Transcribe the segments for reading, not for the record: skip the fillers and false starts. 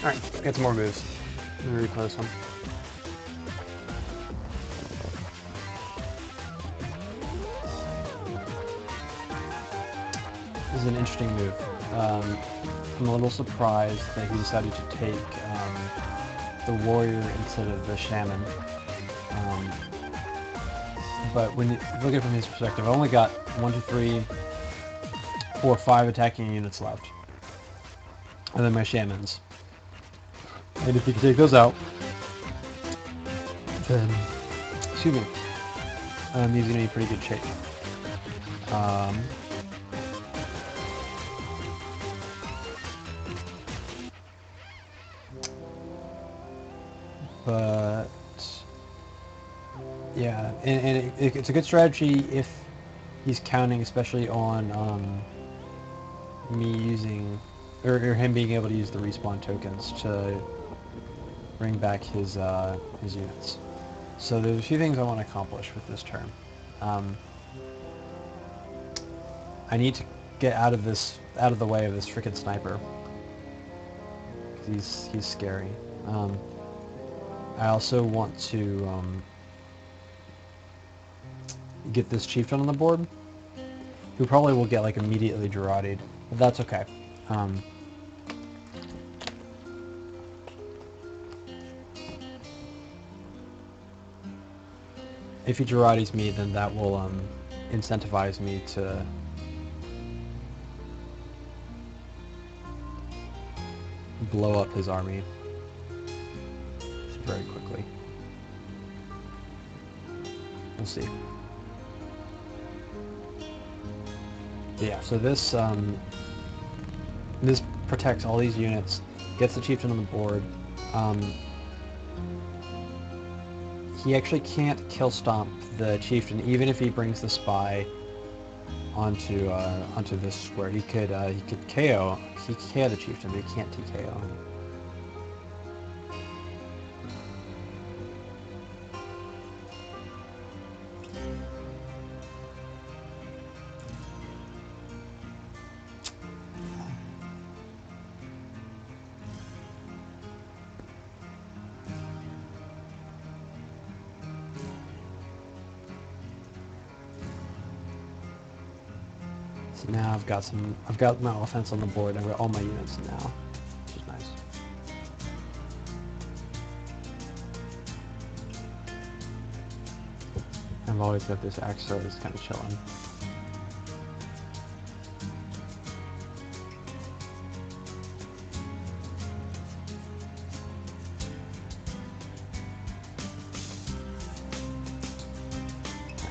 Alright, get some more moves. I'm gonna replay this one. This is an interesting move. I'm a little surprised that he decided to take the warrior instead of the shaman. But when you look at it from his perspective, I only got 1, 2, 3, 4, 5 attacking units left. And then my shamans. And if you can take those out, then, excuse me, he's going to be in pretty good shape. But yeah, and it's a good strategy if he's counting, especially on me using, or him being able to use the respawn tokens to bring back his units. So there's a few things I want to accomplish with this turn. I need to get out of the way of this frickin' sniper. He's scary. I also want to get this chieftain on the board, who probably will get like immediately Gerardi'd, but that's okay. If he Gerardi's me, then that will incentivize me to blow up his army very quickly. We'll see. Yeah, so this this protects all these units, gets the chieftain on the board. He actually can't kill stomp the chieftain, even if he brings the spy onto this square. He could KO. He could KO the chieftain, but he can't TKO him. So now I've got my offense on the board. I've got all my units now, which is nice. I've always got this axe sword that's kind of chilling.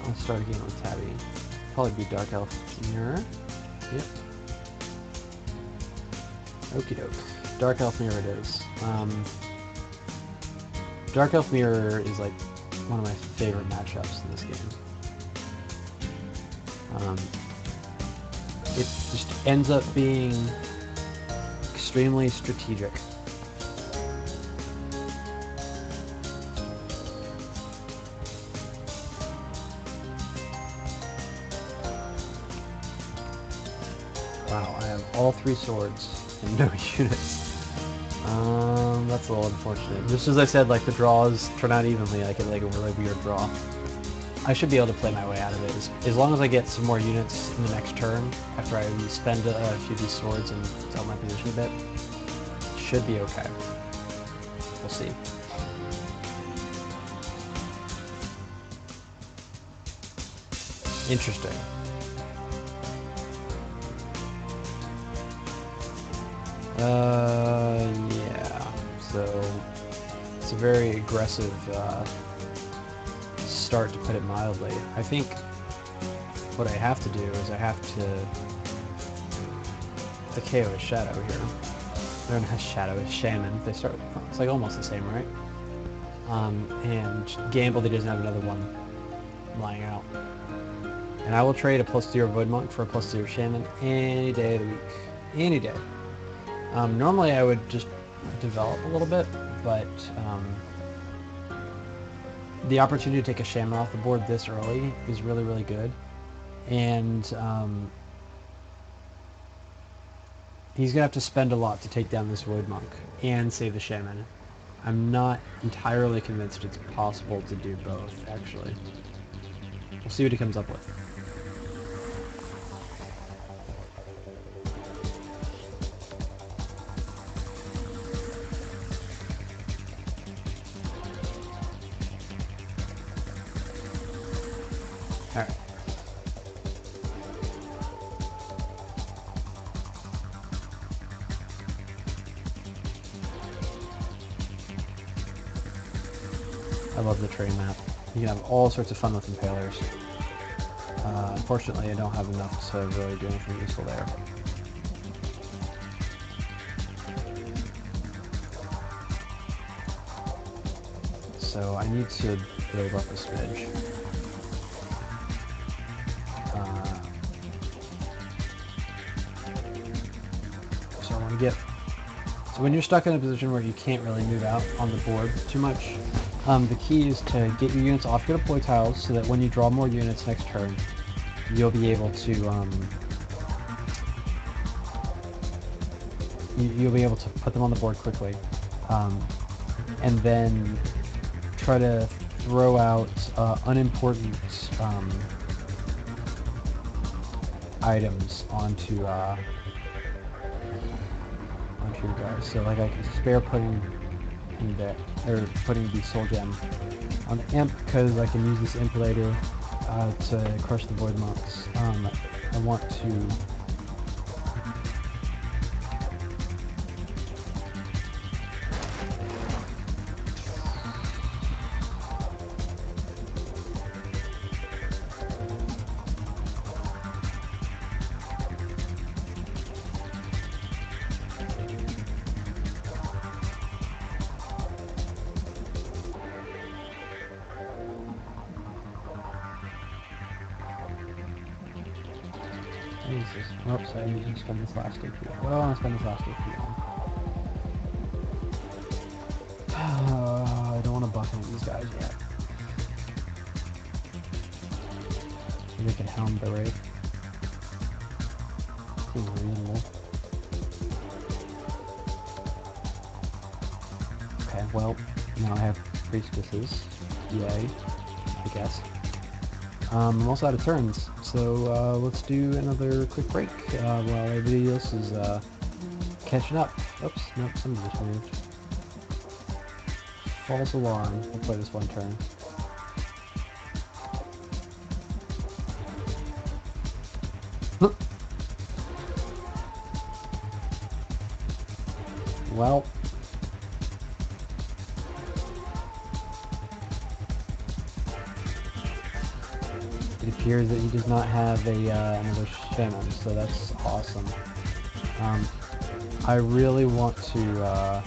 Let's start again with Tabby. Probably be Dark Elf Mirror. Yep. Okie doke. Dark Elf Mirror it is. Dark Elf Mirror is like one of my favorite matchups in this game. It just ends up being extremely strategic. Wow, I have all 3 swords and no units. That's a little unfortunate. Just as I said, like the draws turn out evenly, I get like a really weird draw. I should be able to play my way out of it. As long as I get some more units in the next turn, after I spend a few of these swords and sell my position a bit, should be okay. We'll see. Interesting. Yeah. So it's a very aggressive start, to put it mildly. I think what I have to do is I have to KO his shadow here. Or not shadow, his shaman. They start. It's like almost the same, right? And gamble that he doesn't have another one lying out. And I will trade a +0 Void Monk for a +0 Shaman any day of the week. Any day. Normally I would just develop a little bit, but the opportunity to take a Shaman off the board this early is really, really good. And he's gonna have to spend a lot to take down this Void Monk and save the Shaman. I'm not entirely convinced it's possible to do both, actually. We'll see what he comes up with. Alright. I love the train map. You can have all sorts of fun with impalers. Unfortunately, I don't have enough to really do anything useful there. So I need to build up a smidge. So I want to get... So when you're stuck in a position where you can't really move out on the board too much, the key is to get your units off your deploy tiles so that when you draw more units next turn, you'll be able to you'll be able to put them on the board quickly, and then try to throw out unimportant items onto your guys. So like I can spare putting in there, or putting the soul gem on the imp because I can use this imp later to crush the void monks. I want to Jesus. Oops, I need to spend this last AP. Well, I want to spend this last AP on. I don't want to buff any of these guys yet. Maybe I can helm the Wraith. Seems reasonable. Okay, well, now I have priestesses. Yay, I guess. I'm also out of turns, so let's do another quick break while everybody else is catching up. Oops, nope, somebody just moved. False alarm. We'll play this one turn. Well. It appears that he does not have a another shaman, so that's awesome. I really want to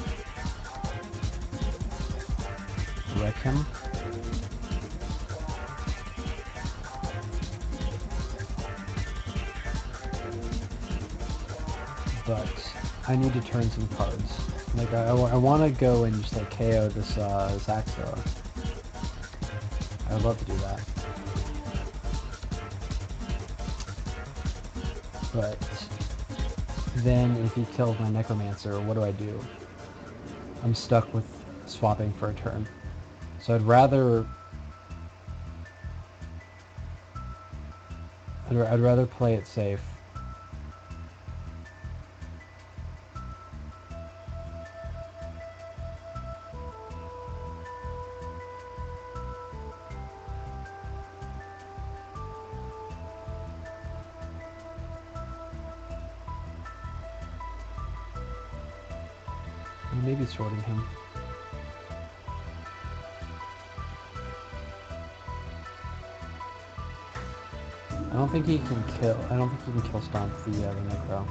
wreck him. But I need to turn some cards. Like I want to go and just like KO this Axo. I would love to do that. But then if he kills my Necromancer, what do I do? I'm stuck with swapping for a turn. So I'd rather play it safe. Maybe sorting him. I don't think he can kill. I don't think he can kill stomp the Necro.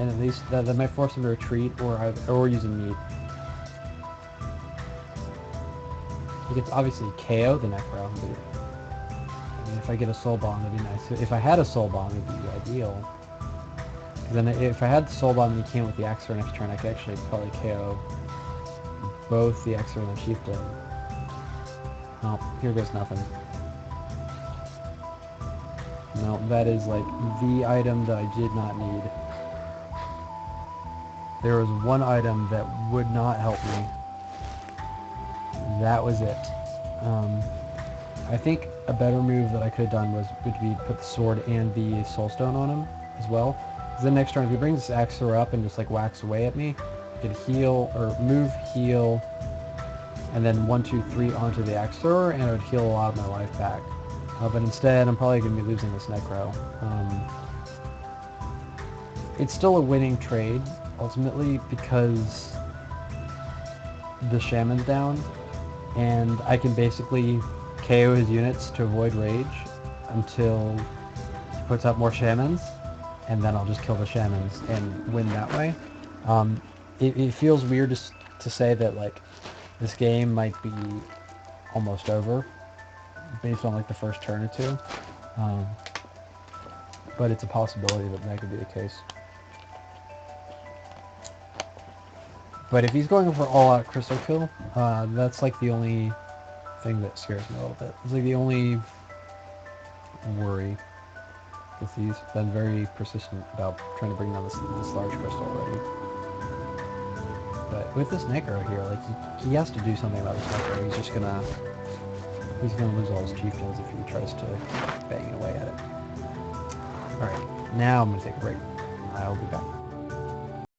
And at least that might force him to retreat or use a meat. He gets obviously KO the Necro. But if I get a soul bomb, that'd be nice. If I had a soul bomb, it'd be ideal. Then if I had the soul bomb and he came with the Axor next turn, I could actually probably KO both the Axor and the Chieftain. Oh, here goes nothing. No, that is like the item that I did not need. There was one item that would not help me. That was it. I think a better move that I could have done would be put the sword and the soulstone on him as well. Because then next turn, if he brings this axe thrower up and just like whacks away at me, I could heal or move, heal, and then 1, 2, 3 onto the axe thrower, and it would heal a lot of my life back. But instead, I'm probably going to be losing this necro. It's still a winning trade ultimately because the shaman's down, and I can basically KO his units to avoid rage until he puts up more shamans, and then I'll just kill the shamans and win that way. It feels weird to say that like this game might be almost over based on like the first turn or two, but it's a possibility that could be the case. But if he's going for all-out crystal kill, that's like the only thing that scares me a little bit. It's like the only worry, because he's been very persistent about trying to bring down this large crystal already. But with this necro here, like he has to do something about this necro. He's gonna lose all his chieftains if he tries to bang away at it. All right, now I'm gonna take a break. I'll be back.